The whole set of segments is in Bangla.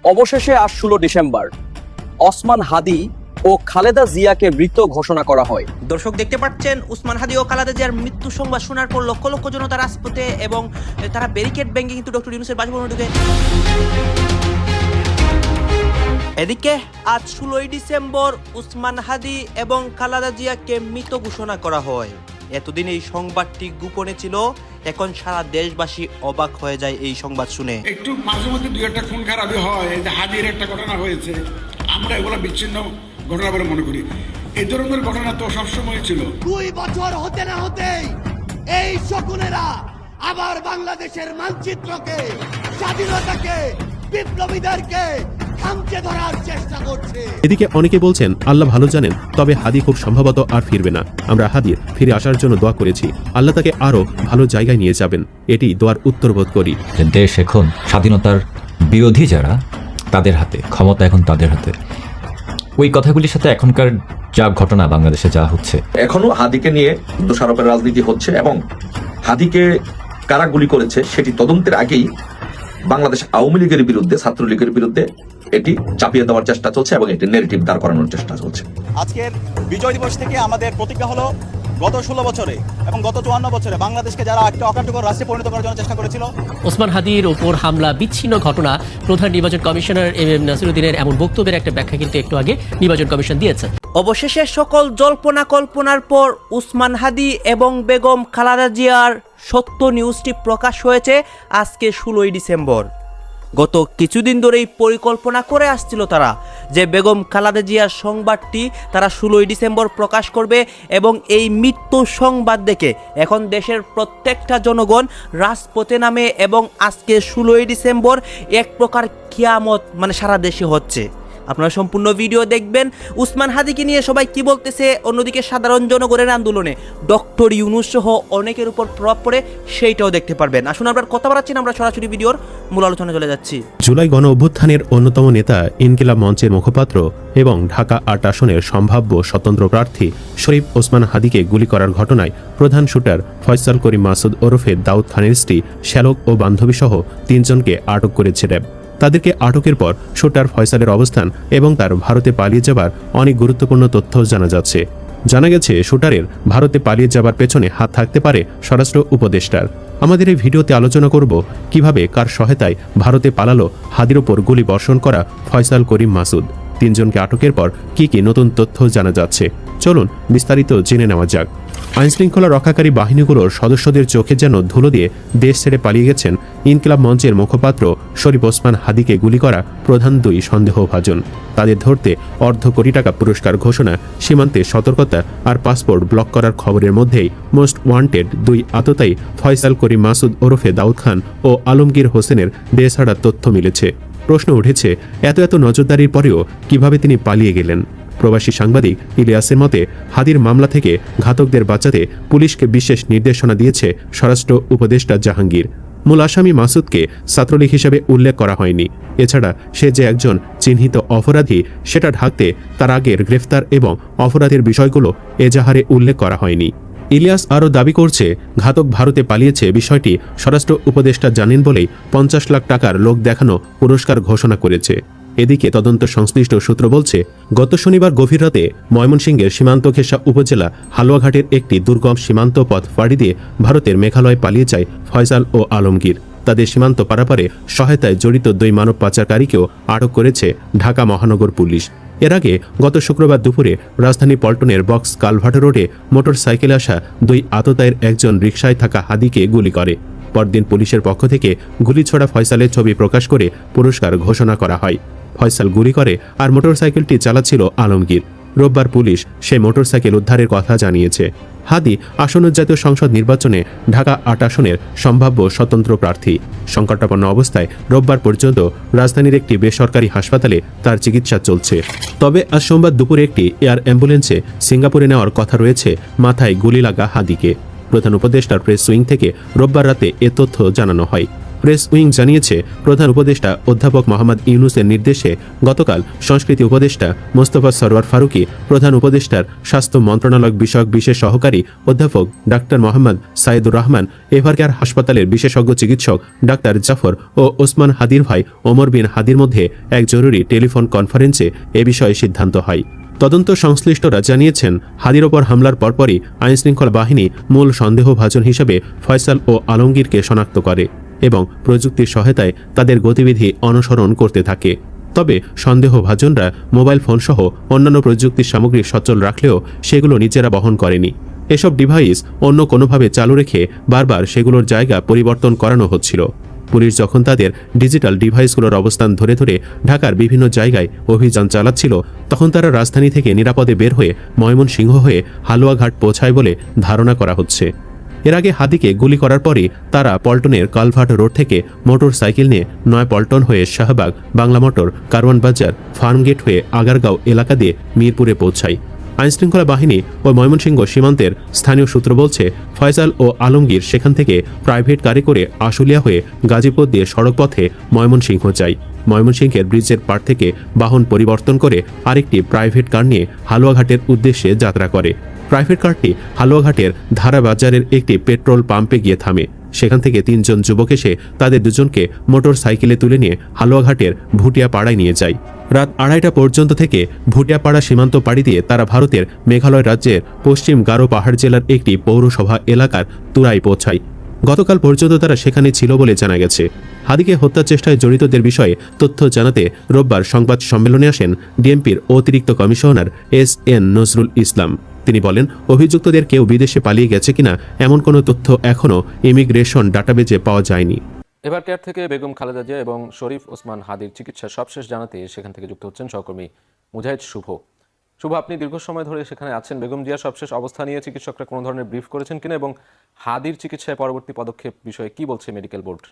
অবশেষে আজ 16 ডিসেম্বর ওসমান হাদি ও খালেদা জিয়াকে মৃত ঘোষণা করা হয়। দর্শক দেখতে পাচ্ছেন ওসমান হাদি ও খালেদা জিয়ার মৃত্যু সংবাদ শোনার পর লক্ষ লক্ষ জনতা রাজপথে এবং তারা ব্যারিকেড ভেঙে কিন্তু ডক্টর ইউনূসের বাসভবনে ঢুকে। এদিকে আজ 16 ডিসেম্বর ওসমান হাদি এবং খালেদা জিয়াকে মৃত ঘোষণা করা হয়। এতদিন এই সংবাদটি গোপনে ছিল, এখন সারা দেশবাসী অবাক হয়ে যায় এই সংবাদ শুনে। একটু মাঝে মধ্যে দুই একটা খুন খারাপি হয়, যে হাদির একটা ঘটনা হয়েছে, আমরা এগুলো বিচ্ছিন্ন ঘটনা বলে মনে করি। এই ধরনের ঘটনা তো সবসময় ছিল। 2 বছর হতে না হতেই এই শকুনেরা আবার বাংলাদেশের মানচিত্রকে, স্বাধীনতাকে, বিপ্লবীদেরকে খামচে ধরার চেষ্টা করছে। এদিকে অনেকে বলছেন আল্লাহ ভালো জানেন, তবে হাদি খুব সম্ভবত আর ফিরবে না। আমরা হাদির ফিরে আসার জন্য দোয়া করেছি, আল্লাহ তাকে আরো ভালো জায়গায় নিয়ে যাবেন, এটি দোয়ার উত্তর বোধ করি। দেশ এখন স্বাধীনতার বিরোধী যারা, তাদের হাতে, ক্ষমতা এখন তাদের হাতে। ওই কথাগুলির সাথে এখনকার যা ঘটনা বাংলাদেশে যা হচ্ছে, এখনো হাদিকে নিয়ে দোষারোপের রাজনীতি হচ্ছে এবং হাদিকে কারা গুলি করেছে সেটি তদন্তের আগেই বাংলাদেশ আওয়ামী লীগের বিরুদ্ধে, ছাত্রলীগের বিরুদ্ধে এটি চাপিয়ে দেওয়ার চেষ্টা চলছে এবং একটি নেগেটিভ দাঁড় করানোর চেষ্টা চলছে। আজকের বিজয় দিবস থেকে আমাদের প্রতিজ্ঞা হলো গত 16 বছরে এবং গত 54 বছরে বাংলাদেশকে যারা একটা অকার্যকর রাষ্ট্রে পরিণত করার জন্য চেষ্টা করেছিল, ওসমান হাদির ওপর হামলা বিচ্ছিন্ন ঘটনা, প্রধান নির্বাচন কমিশনার এম নাসিরউদ্দিনের এমন বক্তব্যের একটা ব্যাখ্যা কিন্তু একটু আগে নির্বাচন কমিশন দিয়েছে। অবশেষে সকল জল্পনা কল্পনার পর ওসমান হাদি এবং বেগম খালেদা জিয়ার সত্য নিউজটি প্রকাশ হয়েছে আজকে 16 ডিসেম্বর। গত কিছুদিন ধরেই পরিকল্পনা করে আসছিল তারা যে বেগম খালেদা জিয়ার সংবাদটি তারা 16 ডিসেম্বর প্রকাশ করবে এবং এই মৃত্যু সংবাদ দেখে এখন দেশের প্রত্যেকটা জনগণ রাজপথে নামে এবং আজকে 16 ডিসেম্বর এক প্রকার কিয়ামত সারা দেশে হচ্ছে। আপনারা সম্পূর্ণ ভিডিও দেখবেন, ওসমান হাদিকে নিয়ে সবাই কি বলতেছে, অন্যদিকে সাধারণ জনগণের আন্দোলনে ডক্টর ইউনূস সহ অনেকের উপর প্রভাব পড়ে, সেইটাও দেখতে পারবেন। আসুন আমরা কথা বাড়াচ্ছি না, আমরা সরাসরি ভিডিওর মূল আলোচনা চলে যাচ্ছি। জুলাই গণ অভ্যুত্থানের অন্যতম নেতা, ইনকিলাব মঞ্চের মুখপাত্র এবং ঢাকা 8 আসনের সম্ভাব্য স্বতন্ত্র প্রার্থী শরীফ ওসমান হাদিকে গুলি করার ঘটনায় প্রধান শুটার ফয়সাল করিম মাসুদ ওরফে দাউদ খানের স্ত্রী শ্যালক ও বান্ধবী সহ 3 জনকে আটক করেছে র্যাব। তাদেরকে আটকের পর শুটার ফয়সালের অবস্থান এবং তার ভারতে পালিয়ে যাবার অনেক গুরুত্বপূর্ণ তথ্য জানা যাচ্ছে। জানা গেছে শুটারের ভারতে পালিয়ে যাবার পেছনে হাত থাকতে পারে স্বরাষ্ট্র উপদেষ্টার। আমাদের এই ভিডিওতে আলোচনা করব কিভাবে, কার সহায়তায় ভারতে পালালো হাদির ওপর গুলি বর্ষণ করা ফয়সাল করিম মাসুদ। 3 জনকে আটকের পর কি কি নতুন তথ্য জানা যাচ্ছে, চলুন বিস্তারিত জেনে নেওয়া যাক। আইনশৃঙ্খলা রক্ষাকারী বাহিনীগুলোর সদস্যদের চোখে যেন ধুলো দিয়ে দেশ ছেড়ে পালিয়ে গেছেন ইনকিলাব মঞ্চের মুখপাত্র শরীফ ওসমান হাদিকে গুলি করা প্রধান 2 সন্দেহভাজন। তাদের ধরতে $1.5 কোটি পুরস্কার ঘোষণা, সীমান্তে সতর্কতা আর পাসপোর্ট ব্লক করার খবরের মধ্যেই মোস্ট ওয়ান্টেড 2 আততায়ী ফয়সাল করিম মাসুদ ওরফে দাউদ খান ও আলমগীর হোসেনের দেশহারা তথ্য মিলেছে। প্রশ্ন উঠেছে, এত নজরদারির পরেও কিভাবে তিনি পালিয়ে গেলেন? প্রবাসী সাংবাদিক ইলিয়াসের মতে, হাদির মামলা থেকে ঘাতকদের বাঁচাতে পুলিশকে বিশেষ নির্দেশনা দিয়েছে স্বরাষ্ট্র উপদেষ্টা জাহাঙ্গীর। মূল আসামি মাসুদকে ছাত্রলীগ হিসেবে উল্লেখ করা হয়নি। এছাড়া সে যে একজন চিহ্নিত অপরাধী সেটা ঢাকতে তার আগের গ্রেফতার এবং অপরাধের বিষয়গুলো এজাহারে উল্লেখ করা হয়নি। ইলিয়াস আরও দাবি করছে, ঘাতক ভারতে পালিয়েছে বিষয়টি স্বরাষ্ট্র উপদেষ্টা জানেন বলেই 50 লাখ টাকার লোক দেখানো পুরস্কার ঘোষণা করেছে। এদিকে তদন্ত সংশ্লিষ্ট সূত্র বলছে, গত শনিবার গভীর রাতে ময়মনসিংহের সীমান্ত ঘেঁষা উপজেলা হালুয়াঘাটের একটি দুর্গম সীমান্ত পথ পাড়ি দিয়ে ভারতের মেঘালয় পালিয়ে যায় ফয়সাল ও আলমগীর। তাদের সীমান্ত পারাপারে সহায়তায় জড়িত 2 মানব পাচারকারীকেও আটক করেছে ঢাকা মহানগর পুলিশ। এর আগে গত শুক্রবার দুপুরে রাজধানী পল্টনের বক্স কালভার্ট রোডে মোটর সাইকেলে আসা 2 আততায়ীর একজন রিকশায় থাকা হাদিকে গুলি করে। পরদিন পুলিশের পক্ষ থেকে গুলি ছোড়া ফয়সালের ছবি প্রকাশ করে পুরস্কার ঘোষণা করা হয়। ফয়সাল গুলি করে আর মোটরসাইকেলটি চালাচ্ছিল আলমগীর। রোববার পুলিশ সেই মোটরসাইকেল উদ্ধারের কথা জানিয়েছে। হাদি আসন্ন জাতীয় সংসদ নির্বাচনে ঢাকা 8 আসনের সম্ভাব্য স্বতন্ত্র প্রার্থী। সংকটাপন্ন অবস্থায় রোববার পর্যন্ত রাজধানীর একটি বেসরকারি হাসপাতালে তার চিকিৎসা চলছে। তবে আজ সোমবার দুপুরে একটি এয়ার অ্যাম্বুলেন্সে সিঙ্গাপুরে নেওয়ার কথা রয়েছে মাথায় গুলি লাগা হাদিকে। প্রধান উপদেষ্টার প্রেস উইং থেকে রোববার রাতে এ তথ্য জানানো হয়। প্রেস উইং জানিয়েছে, প্রধান উপদেষ্টা অধ্যাপক মোহাম্মদ ইউনূসের নির্দেশে গতকাল সংস্কৃতি উপদেষ্টা মোস্তফা সরওয়ার ফারুকী, প্রধান উপদেষ্টার স্বাস্থ্য মন্ত্রণালয় বিষয়ক বিশেষ সহকারী অধ্যাপক ডাক্তার মোহাম্মদ সাইদুর রহমান, এভারকেয়ার হাসপাতালের বিশেষজ্ঞ চিকিৎসক ডাক্তার জাফর ও ওসমান হাদির ভাই ওমর বিন হাদির মধ্যে এক জরুরি টেলিফোন কনফারেন্সে এ বিষয়ে সিদ্ধান্ত হয়। তদন্ত সংশ্লিষ্টরা জানিয়েছেন, হাদির ওপর হামলার পরপরই আইনশৃঙ্খলা বাহিনী মূল সন্দেহভাজন হিসেবে ফয়সাল ও আলমগীরকে শনাক্ত করে এবং প্রযুক্তির সহায়তায় তাদের গতিবিধি অনুসরণ করতে থাকে। তবে সন্দেহভাজনরা মোবাইল ফোনসহ অন্যান্য প্রযুক্তির সামগ্রী সচল রাখলেও সেগুলো নিজেরা বহন করেনি। এসব ডিভাইস অন্য কোনোভাবে চালু রেখে বারবার সেগুলোর জায়গা পরিবর্তন করানো হচ্ছিল। পুলিশ যখন তাদের ডিজিটাল ডিভাইসগুলোর অবস্থান ধরে ধরে ঢাকার বিভিন্ন জায়গায় অভিযান চালাচ্ছিল, তখন তারা রাজধানী থেকে নিরাপদে বের হয়ে ময়মনসিংহ হয়ে হালুয়াঘাট পৌঁছায় বলে ধারণা করা হচ্ছে। এর আগে হাদিকে গুলি করার পরই তারা পল্টনের কালভার্ট রোড থেকে মোটর সাইকেল নিয়ে নয়াপল্টন হয়ে শাহবাগ, বাংলা মোটর, কারওয়ান বাজার, ফার্মগেট হয়ে আগারগাঁও এলাকা দিয়ে মিরপুরে পৌঁছায়। আইনশৃঙ্খলা বাহিনী ও ময়মনসিংহ সীমান্তের স্থানীয় সূত্র বলছে, ফয়সাল ও আলমগীর সেখান থেকে প্রাইভেট গাড়ি করে আশুলিয়া হয়ে গাজীপুর দিয়ে সড়কপথে ময়মনসিংহ যায়। ময়মনসিংহের ব্রিজের পাড় থেকে বাহন পরিবর্তন করে আরেকটি প্রাইভেট কার নিয়ে হালুয়াঘাটের উদ্দেশ্যে যাত্রা করে। প্রাইভেট কারটি হালুয়াঘাটের ধারা বাজারের একটি পেট্রোল পাম্পে গিয়ে থামে। সেখান থেকে ৩ জন যুবক এসে তাদের দুজনকে মোটর সাইকেলে তুলে নিয়ে হালুয়াঘাটের ভুটিয়াপাড়ায় নিয়ে যায়। রাত ২:৩০ পর্যন্ত থেকে ভুটিয়াপাড়া সীমান্ত পাড়ি দিয়ে তারা ভারতের মেঘালয় রাজ্যের পশ্চিম গারো পাহাড় জেলার একটি পৌরসভা এলাকার তুরাই পৌঁছায়। গতকাল পর্যন্ত তারা সেখানে ছিল বলে জানা গেছে। হাদিকে হত্যার চেষ্টায় জড়িতদের বিষয়ে তথ্য জানাতে রোববার সংবাদ সম্মেলনে আসেন ডিএমপির অতিরিক্ত কমিশনার SN নজরুল ইসলাম। তিনি বলেন, অভিযুক্তদের কেউ বিদেশে পালিয়ে গেছে কিনা এমন কোনো তথ্য এখনও ইমিগ্রেশন ডাটাবেজে পাওয়া যায়নি। এভারকেয়ার থেকে বেগম খালেদা জিয়া এবং শরীফ ওসমান হাদির চিকিৎসার সবশেষ জানাতে সেখান থেকে যুক্ত হচ্ছেন সহকর্মী মুজাহিদ শুভ। শুভ, আপনি দীর্ঘ সময় ধরে সেখানে আছেন। বেগম জিয়ার সবশেষ অবস্থা নিয়ে চিকিৎসকরা কোনো ধরনের ব্রিফ করেছেন কিনা এবং হাদির চিকিৎসায় পরবর্তী পদক্ষেপ বিষয়ে কি বলছে মেডিকেল বোর্ড?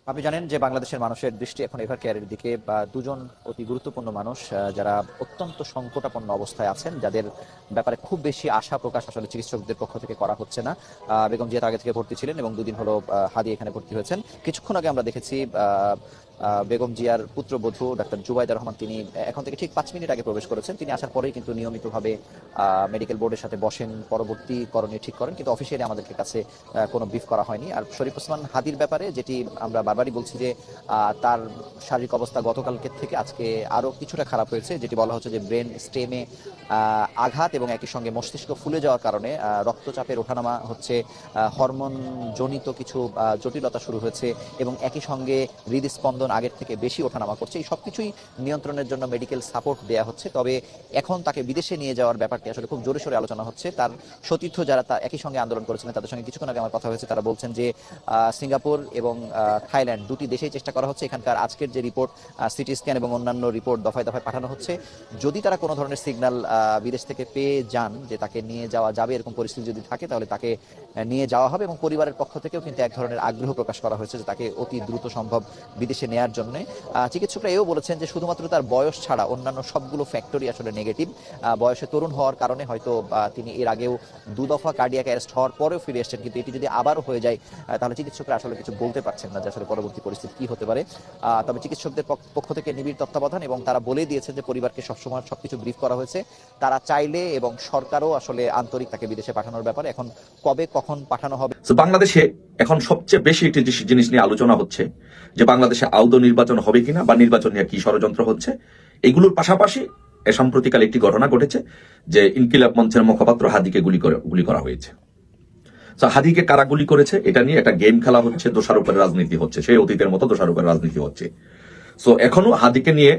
আপনি জানেন যে বাংলাদেশের মানুষের দৃষ্টি এখন এভারকেয়ারের দিকে। দুজন অতি গুরুত্বপূর্ণ মানুষ যারা অত্যন্ত সংকটাপন্ন অবস্থায় আছেন, যাদের ব্যাপারে খুব বেশি আশা প্রকাশ আসলে চিকিৎসকদের পক্ষ থেকে করা হচ্ছে না। বেগম জিয়া আগে থেকে ভর্তি ছিলেন এবং 2 দিন হলো হাদি এখানে ভর্তি হয়েছেন। কিছুক্ষণ আগে আমরা দেখেছি বেগম জিয়ার পুত্রবধূ ডাক্তার জুবাইদা রহমান, তিনি এখন থেকে ঠিক 5 মিনিট আগে প্রবেশ করেছেন। তিনি আসার পরেই কিন্তু নিয়মিতভাবে মেডিকেল বোর্ডের সাথে বসেন, পরবর্তী করণীয় ঠিক করেন, কিন্তু অফিসিয়ালি আমাদেরকে কাছে কোনো ব্রিফ করা হয়নি। আর শরীফ ওসমান হাদির ব্যাপারে যেটি আমরা বারবারই বলছি যে তার শারীরিক অবস্থা গতকালকের থেকে আজকে আরও কিছুটা খারাপ হয়েছে, যেটি বলা হচ্ছে যে ব্রেন স্টেমে আঘাত এবং একই সঙ্গে মস্তিষ্ক ফুলে যাওয়ার কারণে রক্তচাপের ওঠানামা হচ্ছে, হরমোন জনিত কিছু জটিলতা শুরু হয়েছে এবং একই সঙ্গে হৃদস্পন্দন আগের থেকে বেশি ওঠানামা করছে। এই সবকিছুই নিয়ন্ত্রণের জন্য মেডিকেল সাপোর্ট দেওয়া হচ্ছে। তবে এখন তাকে বিদেশে নিয়ে যাওয়ার ব্যাপারটি আসলে খুব জোরে সোরে আলোচনা হচ্ছে। তার সতীর্থ যারা একই সঙ্গে আন্দোলন করেছিলেন তাদের সঙ্গে কিছুক্ষণ আগে আমার কথা হয়েছে, তারা বলছেন যে সিঙ্গাপুর এবং থাইল্যান্ড দুটি দেশেই চেষ্টা করা হচ্ছে। এখানকার আজকের যে রিপোর্ট, সিটি স্ক্যান এবং অন্যান্য রিপোর্ট দফায় দফায় পাঠানো হচ্ছে। যদি তারা কোনো ধরনের সিগন্যাল বিদেশ থেকে পেয়ে যান যে তাকে নিয়ে যাওয়া যাবে, এরকম পরিস্থিতি যদি থাকে, তাহলে তাকে নিয়ে যাওয়া হবে। এবং পরিবারের পক্ষ থেকেও কিন্তু এক ধরনের আগ্রহ প্রকাশ করা হয়েছে যে তাকে অতি দ্রুত সম্ভব বিদেশে নেয়ার জন্য। চিকিৎসকরা এও বলেছেন যে শুধুমাত্র তার বয়স ছাড়া অন্যান্য সবগুলো ফ্যাক্টরই আসলে নেগেটিভ। বয়সে তরুণ হওয়ার কারণে হয়তো তিনি এর আগেও 2 দফা কার্ডিয়াক অ্যারেস্ট হওয়ার পরেও ফিরে এসেছেন, কিন্তু এটি যদি আবারও হয়ে যায় তাহলে চিকিৎসকরা আসলে কিছু বলতে পারছেন না যে আসলে পরবর্তী পরিস্থিতি কি হতে পারে। তবে চিকিৎসকদের পক্ষ থেকে নিবিড় তত্ত্বাবধান এবং তারা বলেই দিয়েছেন যে পরিবারকে সবসময় সবকিছু ব্রিফ করা হয়েছে। তারা চাইলে এবং সরকারও আসলে আন্তরিক তাকে বিদেশে পাঠানোর ব্যাপারে। এখন কবে কখন পাঠানো হবে, বাংলাদেশে এখন সবচেয়ে বেশি একটি জিনিস নিয়ে আলোচনা হচ্ছে যে বাংলাদেশে আদৌ নির্বাচন হবে কিনা বা নির্বাচন নিয়ে কি ষড়যন্ত্র হচ্ছে। এগুলোর পাশাপাশি সাম্প্রতিককালে একটি ঘটনা ঘটেছে যে ইনকিলাব মঞ্চের মুখপাত্র হাদিকে গুলি করা হয়েছে। হাদিকে কারা গুলি করেছে এটা নিয়ে একটা গেম খেলা হচ্ছে, দোষারোপের রাজনীতি হচ্ছে, সেই অতীতের মতো দোষারোপের রাজনীতি হচ্ছে। এখনো হাদিকে নিয়ে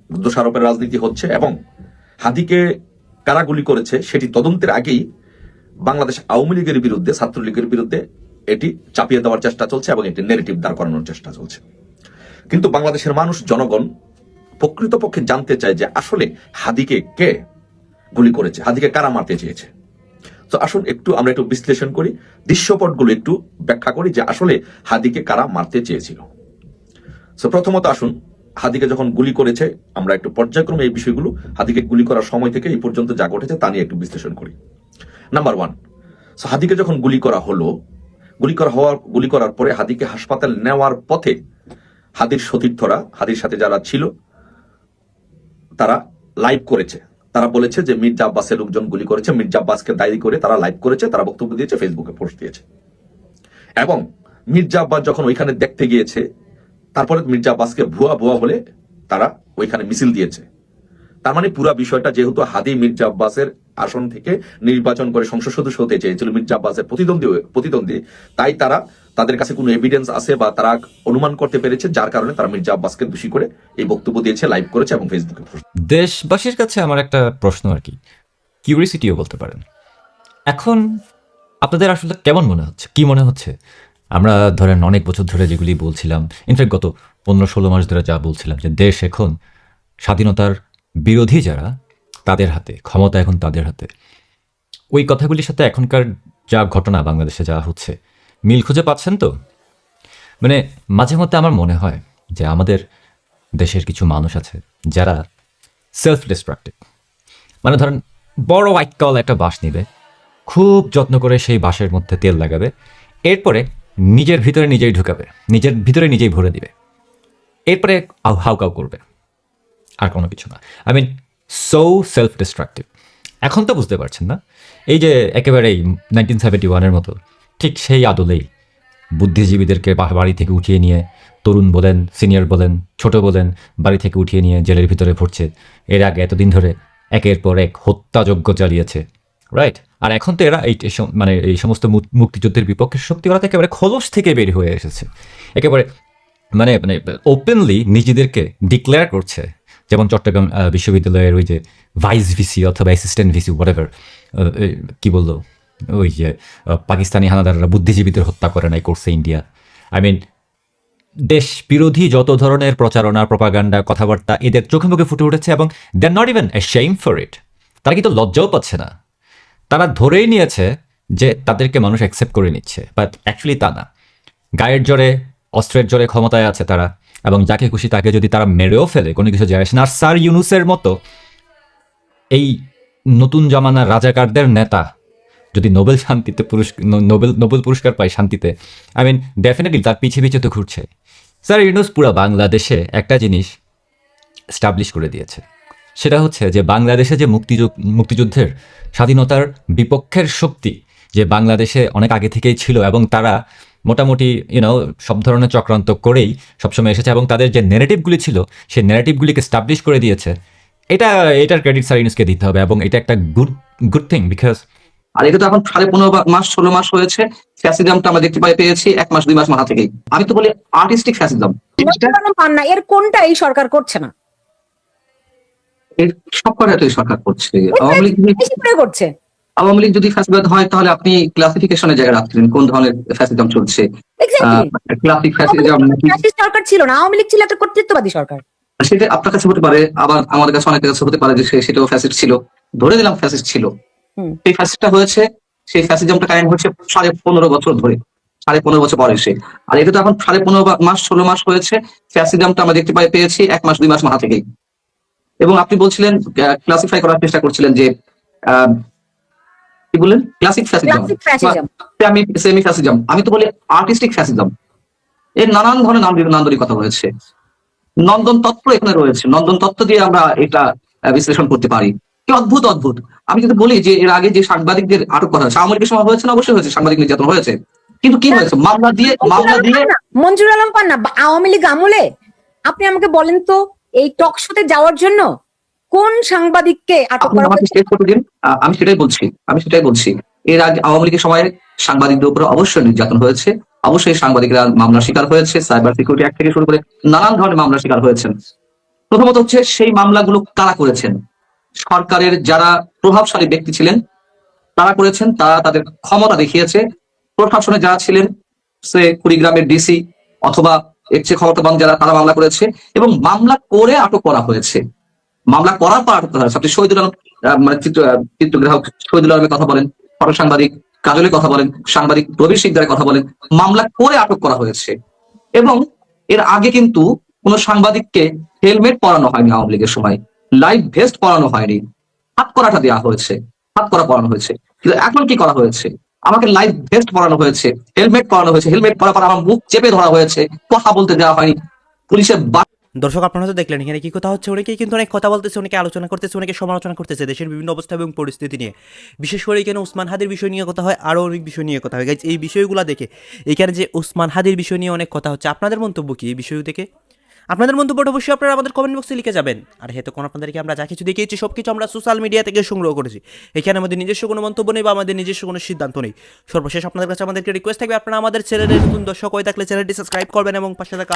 দোষারোপের রাজনীতি হচ্ছে এবং হাদিকে কারা গুলি করেছে সেটি তদন্তের আগেই বাংলাদেশ আওয়ামী লীগের বিরুদ্ধে, ছাত্রলীগের বিরুদ্ধে এটি চাপিয়ে দেওয়ার চেষ্টা চলছে এবং একটি নেগেটিভ দাঁড় করানোর চেষ্টা চলছে। কিন্তু বাংলাদেশের মানুষ, জনগণ প্রকৃতপক্ষে জানতে চায় যে আসলে হাদিকে কে গুলি করেছে, হাদিকে কারা মারতে চেয়েছে। তো আসুন আমরা একটু বিশ্লেষণ করি, দৃশ্যপটগুলো একটু ব্যাখ্যা করি যে আসলে হাদিকে কারা মারতে চেয়েছিল। প্রথমত আসুন, হাদিকে যখন গুলি করেছে আমরা একটু পর্যায়ক্রমে এই বিষয়গুলো, হাদিকে গুলি করার সময় থেকে এই পর্যন্ত যা ঘটেছে তা নিয়ে একটু বিশ্লেষণ করি। Number one. সো হাদিকে যখন গুলি করার পরে হাদিকে হাসপাতাল নেওয়ার পথে হাদির সতীর্থরা, হাদির সাথে যারা ছিল, তারা লাইভ করেছে। তারা বলেছে যে মির্জা আব্বাসের লোকজন গুলি করেছে, মির্জা আব্বাসকে দায়ী করে তারা লাইভ করেছে, তারা বক্তব্য দিয়েছে, ফেসবুকে পোস্ট দিয়েছে। এবং মির্জা আব্বাস যখন ওইখানে দেখতে গিয়েছে, তারপরে মির্জা আব্বাসকে ভুয়া বলে তারা ওইখানে মিছিল দিয়েছে। তার মানে পুরো বিষয়টা, যেহেতু হাদি মির্জা আব্বাসের আসন থেকে নির্বাচন করে সংসদ সদস্য হতে চেয়েছিল, মির্জা আব্বাসের প্রতিদ্বন্দ্বী, তাই তাদের কাছে কোনো এভিডেন্স আছে বা তারা অনুমান করতে পেরেছে, যার কারণে তারা মির্জা আব্বাসকে দোষী করে এই বক্তব্য দিয়েছে, লাইভ করেছে এবং ফেসবুকে। দেশবাসীর কাছে আমার একটা প্রশ্ন আর কি, কিউরিসিটিও বলতে পারেন। এখন আপনাদের আসলে কেমন মনে হচ্ছে, কি মনে হচ্ছে? আমরা ধরেন অনেক বছর ধরে যেগুলি বলছিলাম, ইনফ্যাক্ট গত 15-16 মাস ধরে যা বলছিলাম, যে দেশ এখন স্বাধীনতার বিরোধী যারা, তাদের হাতে, ক্ষমতা এখন তাদের হাতে, ওই কথাগুলির সাথে এখনকার যা ঘটনা বাংলাদেশে যা হচ্ছে, মিল খুঁজে পাচ্ছেন তো? মানে মাঝে মধ্যে আমার মনে হয় যে আমাদের দেশের কিছু মানুষ আছে যারা সেলফ ডিস্ট্রাক্টিভ। মানে ধরেন বড় আইকাল একটা বাঁশ নিবে, খুব যত্ন করে সেই বাঁশের মধ্যে তেল লাগাবে, এরপরে নিজের ভিতরে নিজেই ঢুকাবে, নিজের ভিতরে নিজেই ভরে দিবে, এরপরে হাউকাউ করবে, আর কোনো কিছু না। I mean so self destructive. এখন তো বুঝতে পারছেন না, এই যে একেবারেই 1971-এর মতো ঠিক সেই আদলেই বুদ্ধিজীবীদেরকে বাড়ি থেকে উঠিয়ে নিয়ে, তরুণ বলেন, সিনিয়র বলেন, ছোট বলেন, বাড়ি থেকে উঠিয়ে নিয়ে জেলের ভিতরে ভরছে। এর আগে এতদিন ধরে একের পর এক হত্যাযজ্ঞ চালিয়েছে, রাইট? আর এখন তো এরা এই সমস্ত মুক্তিযুদ্ধের বিপক্ষের শক্তি, ওরা তো একেবারে খোলস থেকে বের হয়ে এসেছে, একেবারে মানে ওপেনলি নিজেদেরকে ডিক্লেয়ার করছে। যেমন চট্টগ্রাম বিশ্ববিদ্যালয়ের ওই যে ভাইস ভিসি অথবা অ্যাসিস্ট্যান্ট ভিসি হোয়াটএভার, কি বললো, ওই যে পাকিস্তানি হানাদাররা বুদ্ধিজীবীদের হত্যা করে নাই, করছে ইন্ডিয়া। আই মিন দেশ বিরোধী যত ধরনের প্রচারণা, প্রপাগান্ডা, কথাবার্তা এদের চোখে মুখে ফুটে উঠেছে, এবং they are not even ashamed for it. তারা কিন্তু লজ্জাও পাচ্ছে না, তারা ধরেই নিয়েছে যে তাদেরকে মানুষ অ্যাকসেপ্ট করে নিচ্ছে, বাট অ্যাকচুয়ালি তা না। গায়ের জোরে, অস্ত্রের জোরে ক্ষমতায় আছে তারা, এবং যাকে খুশি তাকে যদি তারা মেরেও ফেলে কোনো কিছু যায় আসে না। আর স্যার ইউনুসের মতো এই নতুন জামানার রাজাকারদের নেতা যদি নোবেল পুরস্কার পায় শান্তিতে, আই মিন ডেফিনেটলি তার পিছিয়ে পিছিয়ে তো ঘুরছে। স্যার ইউনুস পুরো বাংলাদেশে একটা জিনিস এস্টাবলিশ করে দিয়েছে, সেটা হচ্ছে যে বাংলাদেশে যে মুক্তিযুদ্ধের স্বাধীনতার বিপক্ষের শক্তি যে বাংলাদেশে অনেক আগে থেকেই ছিল, এবং তারা মোটামুটি সব ধরনের চক্রান্ত করেই সবসময় এসেছে, এবং তাদের যে ন্যারেটিভগুলি ছিল সেই ন্যারেটিভগুলিকে এস্টাবলিশ করে দিয়েছে। এটার ক্রেডিট স্যার ইউনুসকে দিতে হবে, এবং এটা একটা গুড থিং, বিকজ আর এটা তো এখন 15.5-16 মাস হয়েছে। ফ্যাসিজমটা আমরা দেখতে পেয়েছি 1 মাস 2 মাস মাথা থেকেই। আমি তো বলি আর্টিস্টিক ফ্যাসিজম। এর কোনটা এই সরকার করছে না? এর সব কটাই সরকার করছে। আওয়ামী লীগ করছে। আওয়ামী লীগ যদি ফ্যাসিবাদ হয় তাহলে আপনি ক্লাসিফিকেশনের জায়গায় রাখতেন কোন ধরনের ফ্যাসিজম চলছে। ক্লাসিক ফ্যাসিজম সরকার ছিল না, আওয়ামী লীগ ছিল একটা কর্তৃত্ববাদী সরকার। সেটা আপনার কাছে হতে পারে, আবার আমাদের কাছে অনেকের কাছে হতে পারে যে সেটাও ফ্যাসিস্ট ছিল। ধরে দিলাম ফ্যাসিস্ট ছিল, সেই ফ্যাসিস্টটা হয়েছে, সেই ফ্যাসিজমটা কায়েম হচ্ছে 15.5 বছর ধরে, 15.5 বছর পরে এসে। আর এটা তো এখন 15.5-16 মাস হয়েছে। ফ্যাসিজমটা আমরা দেখতে পেয়েছি 1 মাস 2 মাস মাথা থেকেই। এবং আপনি বলছিলেন, ক্লাসিফাই করার চেষ্টা করছিলেন যে কি বললেন, ক্লাসিক ফ্যাসিজম, সেমি ফ্যাসিজম। আমি তো বলি আর্টিস্টিক ফ্যাসিজম। এর নানান ধরনের নান্দনিক কথা রয়েছে, নন্দন তত্ত্ব এখানে রয়েছে। নন্দন তত্ত্ব দিয়ে আমরা এটা বিশ্লেষণ করতে পারি। কি অদ্ভুত অদ্ভুত। আমি যদি বলি যে এর আগে যে সাংবাদিকদের আটক করা হয়েছে, আওয়ামী লীগের সময় হয়েছে না? অবশ্যই হয়েছে, সাংবাদিক নির্যাতন হয়েছে, কিন্তু কি হয়েছে? মামলা দিয়ে মঞ্জুর আলম পান্না আওয়ামী লীগ আমলে আপনি আমাকে বলেন তো, এই টক শোতে যাওয়ার জন্য কোন সাংবাদিককে আটক করা হয়েছে? আমি সেটাই বলছি। এর আগে আওয়ামী লীগের সময় সাংবাদিকদের উপর অবশ্যই নির্যাতন হয়েছে, অবশ্যই সাংবাদিকরা মামলা শিকার হয়েছে, সাইবার সিকিউরিটি অ্যাক্ট থেকে শুরু করে নানান ধরনের মামলা শিকার হয়েছেন। প্রথমত হচ্ছে সেই মামলাগুলো কারা করেছেন? সরকারের যারা প্রভাবশালী ব্যক্তি ছিলেন তারা করেছেন, তারা তাদের ক্ষমতা দেখিয়েছে। প্রশাসনে যারা ছিলেন, সে কুড়িগ্রামের ডিসি অথবা এর চেয়ে ক্ষমতাবান যারা, তারা মামলা করেছে, এবং মামলা করে আটক করা হয়েছে। মামলা করার পর আটক করা হয়েছে। আপনি শহীদুল আলম, মানে চিত্রগ্রাহক শহীদুল আলমের কথা বলেন, ফটো সাংবাদিক কাজলের কথা বলেন, সাংবাদিক রবি শিকদারের কথা বলেন, মামলা করে আটক করা হয়েছে। এবং এর আগে কিন্তু কোন সাংবাদিককে হেলমেট পরানো হয়নি আওয়ামী লীগের সময়, লাইভ ভেস্ট পরানো হয়নি, হাত করাটা দেওয়া হয়েছে, হাত করা পরানো হয়েছে। কিন্তু এখন কি করা হয়েছে, আমাকে লাইফ ভেস্ট পরানো হয়েছে, হেলমেট পরানো হয়েছে, হেলমেট পরার পর আমার মুখ চেপে ধরা হয়েছে, কথা বলতে দেওয়া হয়নি, পুলিশের দর্শক আপনারা তো দেখলেন এখানে কি কথা হচ্ছে, অনেকেই কিন্তু অনেক কথা বলতেছে, অনেকে আলোচনা করতেছে, অনেকে সমালোচনা করতেছে দেশের বিভিন্ন অবস্থা এবং পরিস্থিতি নিয়ে। বিশেষ করে এখানে ওসমান হাদির বিষয় নিয়ে কথা হয়, আরও অনেক বিষয় নিয়ে কথা হয়। গাইজ এই বিষয়গুলো দেখে এখানে যে ওসমান হাদির বিষয় নিয়ে অনেক কথা হচ্ছে, আপনাদের মন্তব্য কি এই বিষয় দেখে? আপনাদের মন্তব্যটা অবশ্যই আপনারা আমাদের কমেন্ট বক্সে লিখে যাবেন। আর কোন আপনাদেরকে আমরা যা কিছু দেখিয়েছি সব কিছু আমরা সোশ্যাল মিডিয়া থেকে সংগ্রহ করেছি, এখানে আমাদের নিজস্ব কোনো মন্তব্য নেই বা আমাদের নিজস্ব কোনো সিদ্ধান্ত নেই। সর্বশেষ আপনাদের কাছে আমাদেরকে রিকোয়েস্ট থাকবে, আপনারা আমাদের চ্যানেলের নতুন দর্শক হয়ে থাকলে চ্যানেলটি সাবস্ক্রাইব করবেন এবং পাশে থাকা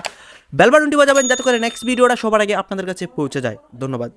বেল বাটনটি বাজাবেন, যাতে করে নেক্সট ভিডিওটা সবার আগে আপনাদের কাছে পৌঁছে যায়। ধন্যবাদ।